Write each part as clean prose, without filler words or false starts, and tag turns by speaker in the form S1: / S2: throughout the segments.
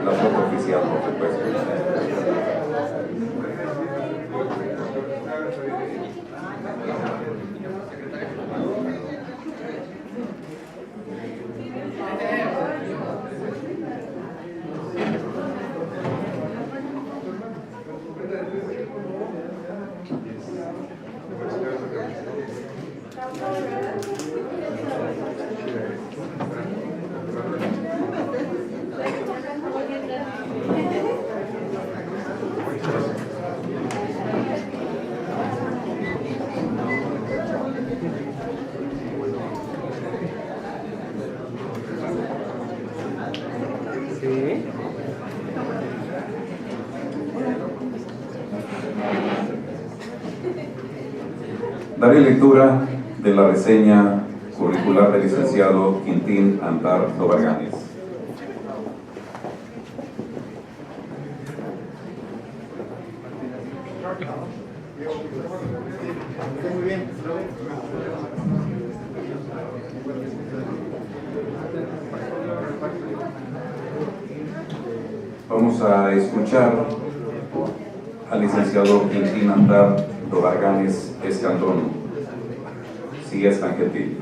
S1: La foto oficial, por supuesto. Daré lectura de la reseña curricular del licenciado Quintín Antar Dobarganes.
S2: Muy bien.
S1: Vamos a escuchar al licenciado Quintín Antar Dobarganes Escandón, si es tan gentil.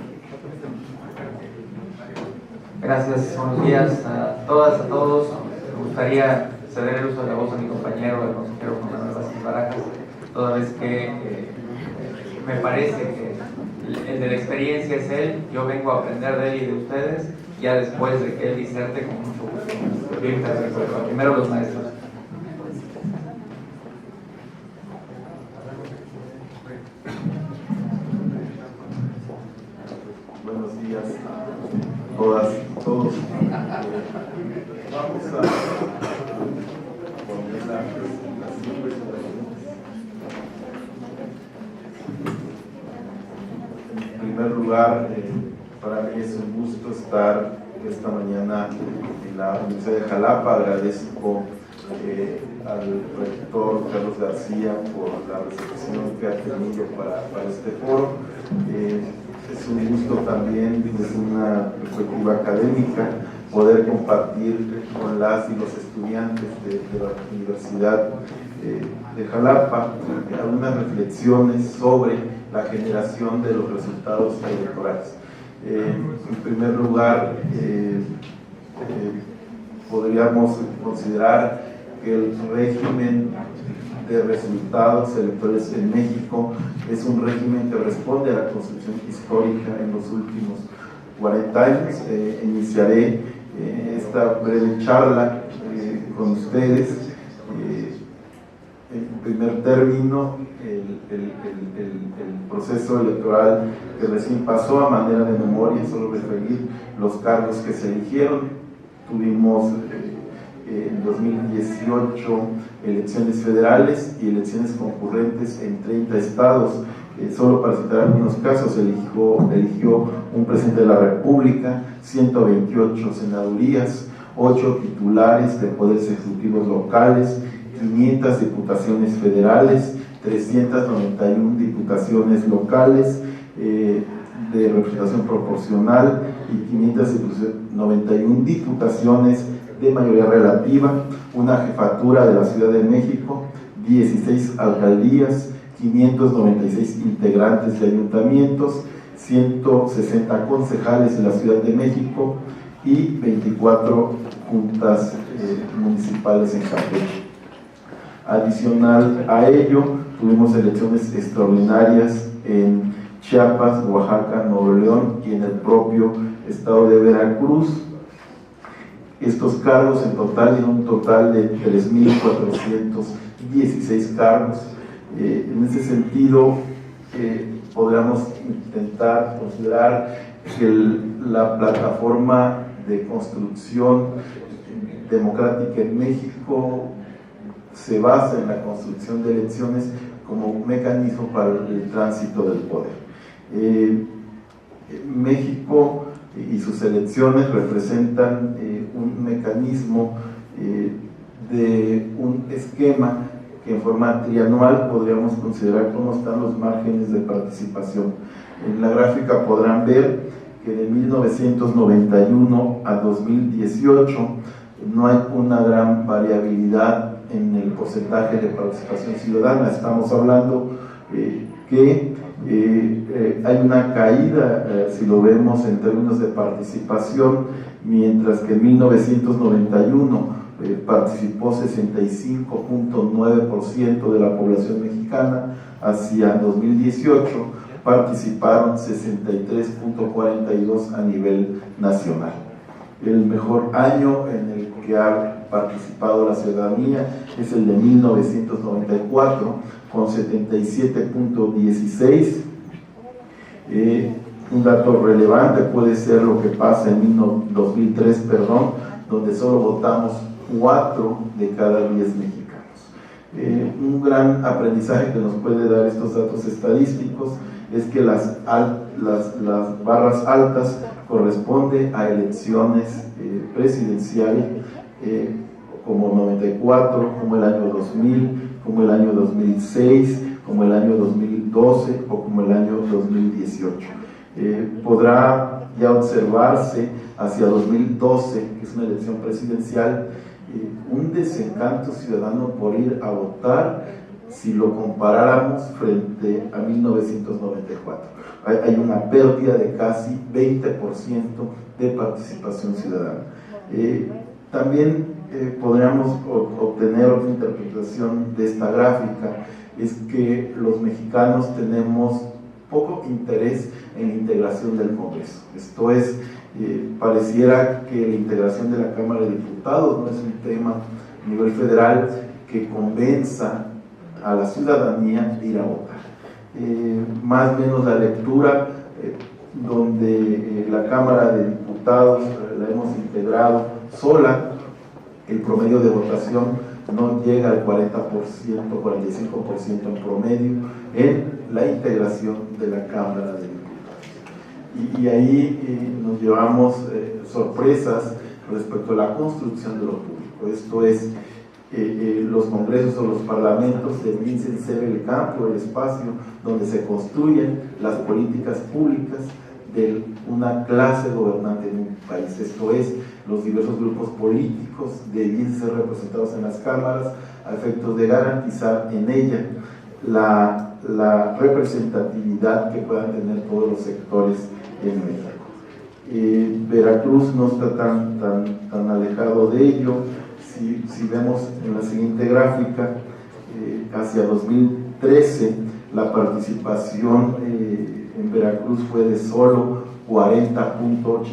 S3: Gracias, buenos días a todas, a todos. Me gustaría ceder el uso de la voz a mi compañero, el consejero Juan Manuel Vázquez Barajas, toda vez que me parece que el de la experiencia es él, yo vengo a aprender de él y de ustedes, ya después de que él diserte, con mucho gusto. Yo intervengo, primero los maestros.
S2: Buenos días a todas y todos. Vamos a poner la presentación. En primer lugar, para mí es un gusto estar esta mañana en la Universidad de Jalapa. Agradezco al rector Carlos García por la recepción que ha tenido para este foro. Es un gusto también, desde una perspectiva académica, poder compartir con las y los estudiantes de la Universidad de Jalapa algunas reflexiones sobre la generación de los resultados electorales. En primer lugar, podríamos considerar que el régimen de resultados electorales en México es un régimen que responde a la construcción histórica en los últimos 40 años. Iniciaré esta breve charla con ustedes. En primer término, el proceso electoral que recién pasó, a manera de memoria, solo referir los cargos que se eligieron. Tuvimos en 2018 elecciones federales y elecciones concurrentes en 30 estados. Solo para citar algunos casos, eligió un presidente de la República, 128 senadurías, 8 titulares de poderes ejecutivos locales, 500 diputaciones federales, 391 diputaciones locales de representación proporcional y 591 diputaciones de mayoría relativa, una jefatura de la Ciudad de México, 16 alcaldías, 596 integrantes de ayuntamientos, 160 concejales de la Ciudad de México y 24 juntas municipales en Campeche. Adicional a ello, tuvimos elecciones extraordinarias en Chiapas, Oaxaca, Nuevo León y en el propio estado de Veracruz. Estos cargos en total, en un total de 3.416 cargos. En ese sentido, podríamos intentar considerar que la plataforma de construcción democrática en México se basa en la construcción de elecciones como un mecanismo para el tránsito del poder. México y sus elecciones representan un mecanismo de un esquema que en forma trianual podríamos considerar cómo están los márgenes de participación. En la gráfica podrán ver que de 1991 a 2018 no hay una gran variabilidad en el porcentaje de participación ciudadana. Estamos hablando que hay una caída, si lo vemos en términos de participación, mientras que en 1991 participó 65.9% de la población mexicana, hacia 2018 participaron 63.42% a nivel nacional. El mejor año en el que ha participado la ciudadanía es el de 1994, con 77.16%. Un dato relevante puede ser lo que pasa en 2003, donde solo votamos 4 de cada 10 mexicanos. Un gran aprendizaje que nos puede dar estos datos estadísticos es que las barras altas corresponde a elecciones presidenciales como 94, como el año 2000, como el año 2006, como el año 2012 o como el año 2018. Podrá ya observarse hacia 2012, que es una elección presidencial, un desencanto ciudadano por ir a votar si lo comparáramos frente a 1994. Hay una pérdida de casi 20% de participación ciudadana. También podríamos obtener otra interpretación de esta gráfica, es que los mexicanos tenemos poco interés en la integración del Congreso. Esto es, pareciera que la integración de la Cámara de Diputados no es un tema a nivel federal que convenza a la ciudadanía de ir a votar. Más o menos la lectura donde la Cámara de Diputados la hemos integrado sola, el promedio de votación no llega al 40%, 45% en promedio en la integración de la Cámara de Diputados. Y ahí nos llevamos sorpresas respecto a la construcción de lo público. Esto es, los congresos o los parlamentos debiesen ser el campo, el espacio donde se construyen las políticas públicas de una clase gobernante en un país. Esto es, los diversos grupos políticos deben ser representados en las cámaras a efectos de garantizar en ella la representatividad que puedan tener todos los sectores en México. Veracruz no está tan alejado de ello. Si vemos en la siguiente gráfica, hacia 2013 la participación en Veracruz fue de solo 40.85%.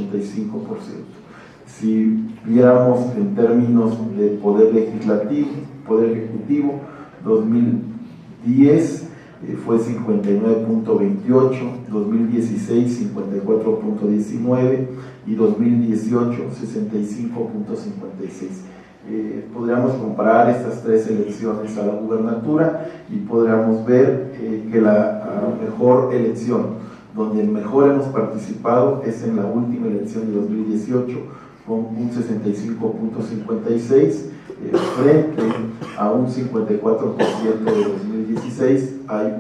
S2: Si viéramos en términos de poder legislativo, poder ejecutivo, 2010 fue 59.28, 2016 54.19 y 2018 65.56. Podríamos comparar estas tres elecciones a la gubernatura y podríamos ver que la mejor elección, donde mejor hemos participado, es en la última elección de 2018, con un 65.56, frente a un 54% de 2016. Hay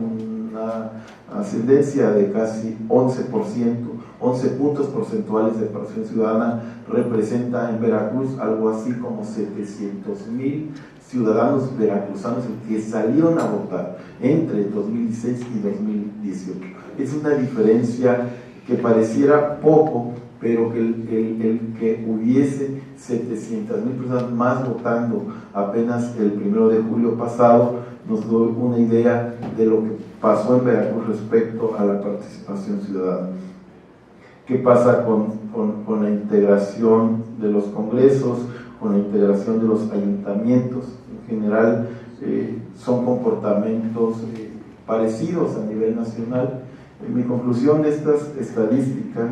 S2: una ascendencia de casi 11%, 11 puntos porcentuales de participación ciudadana. Representa en Veracruz algo así como 700,000 ciudadanos veracruzanos que salieron a votar entre 2016 y 2018. Es una diferencia que pareciera poco, pero que el que hubiese 700,000 personas más votando apenas el 1 de julio pasado nos da una idea de lo que pasó en Veracruz respecto a la participación ciudadana. ¿Qué pasa con la integración de los congresos, con la integración de los ayuntamientos? En general son comportamientos parecidos a nivel nacional. Mi conclusión de estas estadísticas,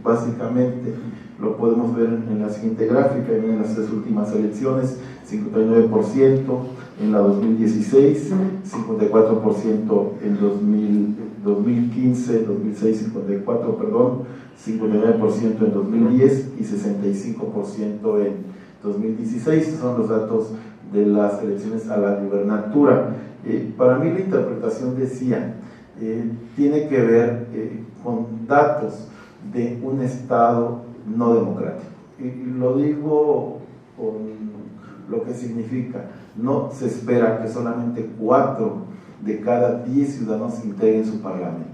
S2: básicamente, lo podemos ver en la siguiente gráfica, en las 3 últimas elecciones: 59% en la 2016, 54% en 2015, 2006, 54, perdón, 59% en 2010 y 65% en 2016. Son los datos de las elecciones a la gubernatura. Para mí la interpretación decía, tiene que ver con datos de un Estado no democrático. Y lo digo con lo que significa: no se espera que solamente 4 de cada 10 ciudadanos integren su parlamento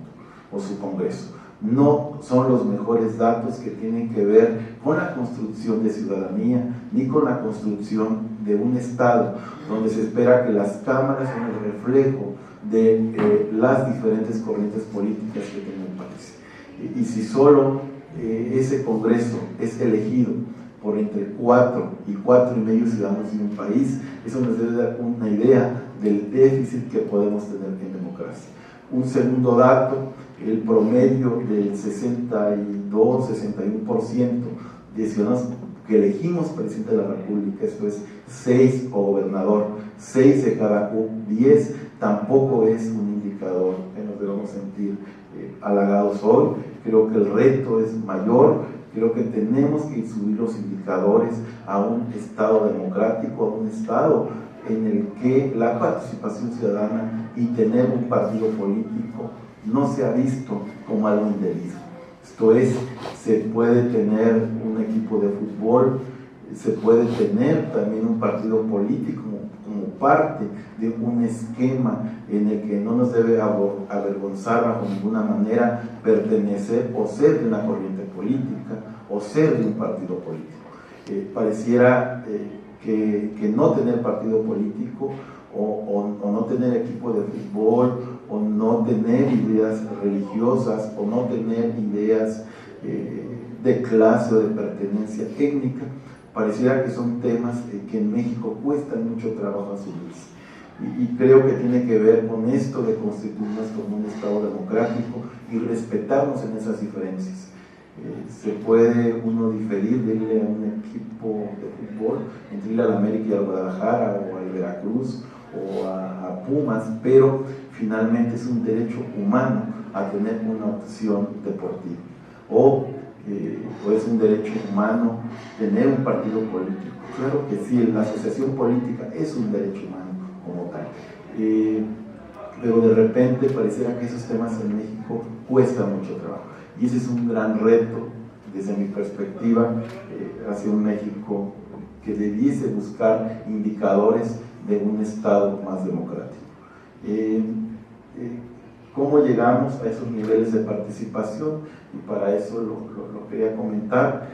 S2: o su Congreso. No son los mejores datos que tienen que ver con la construcción de ciudadanía, ni con la construcción de un Estado, donde se espera que las cámaras son el reflejo de las diferentes corrientes políticas que tiene el país. Y si solo ese Congreso es elegido por entre 4 y 4,5 ciudadanos de un país, eso nos debe dar una idea del déficit que podemos tener en democracia. Un segundo dato: el promedio del 62-61% de ciudadanos que elegimos presidente de la República, esto es 6, o gobernador, 6 de cada 10, tampoco es un indicador que nos debemos sentir halagados hoy. Creo que el reto es mayor. Creo que tenemos que subir los indicadores a un Estado democrático, a un Estado en el que la participación ciudadana y tener un partido político no se ha visto como algo indebido. Esto es, se puede tener un equipo de fútbol, se puede tener también un partido político como parte de un esquema en el que no nos debe avergonzar bajo ninguna manera pertenecer o ser de una corriente política o ser de un partido político. Pareciera que no tener partido político o no tener equipo de fútbol o no tener ideas religiosas o no tener ideas de clase o de pertenencia étnica, pareciera que son temas que en México cuestan mucho trabajo asumirse. Y creo que tiene que ver con esto de constituirnos como un Estado democrático y respetarnos en esas diferencias. Se puede uno diferir de irle a un equipo de fútbol, entre ir al América y al Guadalajara o al Veracruz o a Pumas, pero finalmente es un derecho humano a tener una opción deportiva. O es un derecho humano tener un partido político. Claro que sí, la asociación política es un derecho humano como tal. Pero de repente pareciera que esos temas en México cuestan mucho trabajo. Y ese es un gran reto, desde mi perspectiva, hacia un México que debiese buscar indicadores de un Estado más democrático. ¿Cómo llegamos a esos niveles de participación? Y para eso lo quería comentar.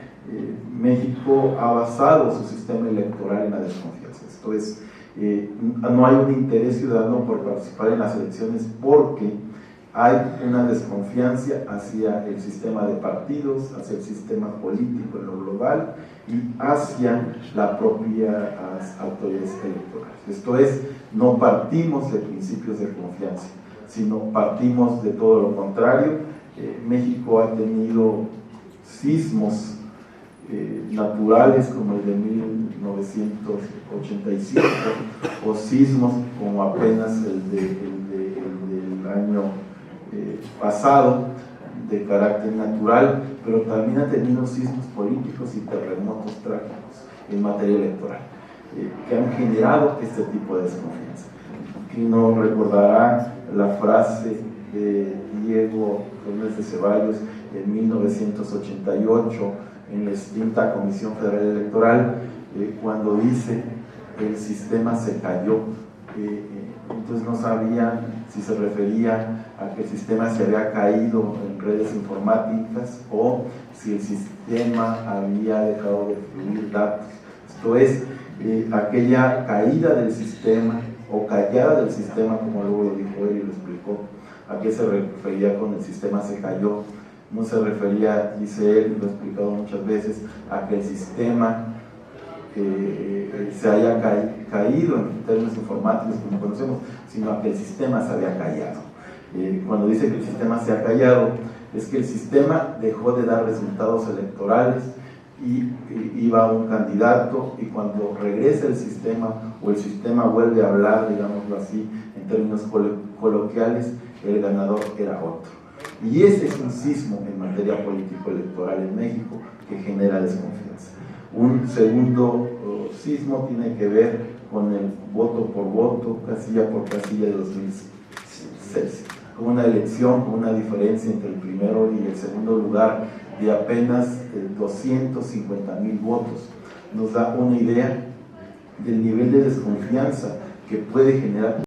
S2: México ha basado su sistema electoral en la desconfianza. Esto es, no hay un interés ciudadano por participar en las elecciones porque hay una desconfianza hacia el sistema de partidos, hacia el sistema político en lo global y hacia las propias autoridades electorales. Esto es, no partimos de principios de confianza, sino partimos de todo lo contrario. México ha tenido sismos naturales como el de 1985 o sismos como apenas el del año pasado de carácter natural, pero también ha tenido sismos políticos y terremotos trágicos en materia electoral que han generado este tipo de desconfianza. ¿Quién no recordará la frase de Diego Fernández de Ceballos en 1988 en la extinta Comisión Federal Electoral, cuando dice el sistema se cayó? Entonces no sabía si se refería a que el sistema se había caído en redes informáticas o si el sistema había dejado de fluir datos. Esto es, aquella caída del sistema o callada del sistema, como luego lo dijo él y lo explicó. ¿A qué se refería con el sistema se cayó? No se refería, dice él, lo he explicado muchas veces, a que el sistema se haya caído, caído en términos informáticos como conocemos, sino a que el sistema se había callado. Cuando dice que el sistema se ha callado, es que el sistema dejó de dar resultados electorales y iba un candidato, y cuando regresa el sistema o el sistema vuelve a hablar, digámoslo así, en términos coloquiales, el ganador era otro. Y ese es un sismo en materia político-electoral en México que genera desconfianza. Un segundo sismo tiene que ver con el voto por voto, casilla por casilla de 2006, con una elección, con una diferencia entre el primero y el segundo lugar de apenas 250,000 votos. Nos da una idea del nivel de desconfianza que puede generar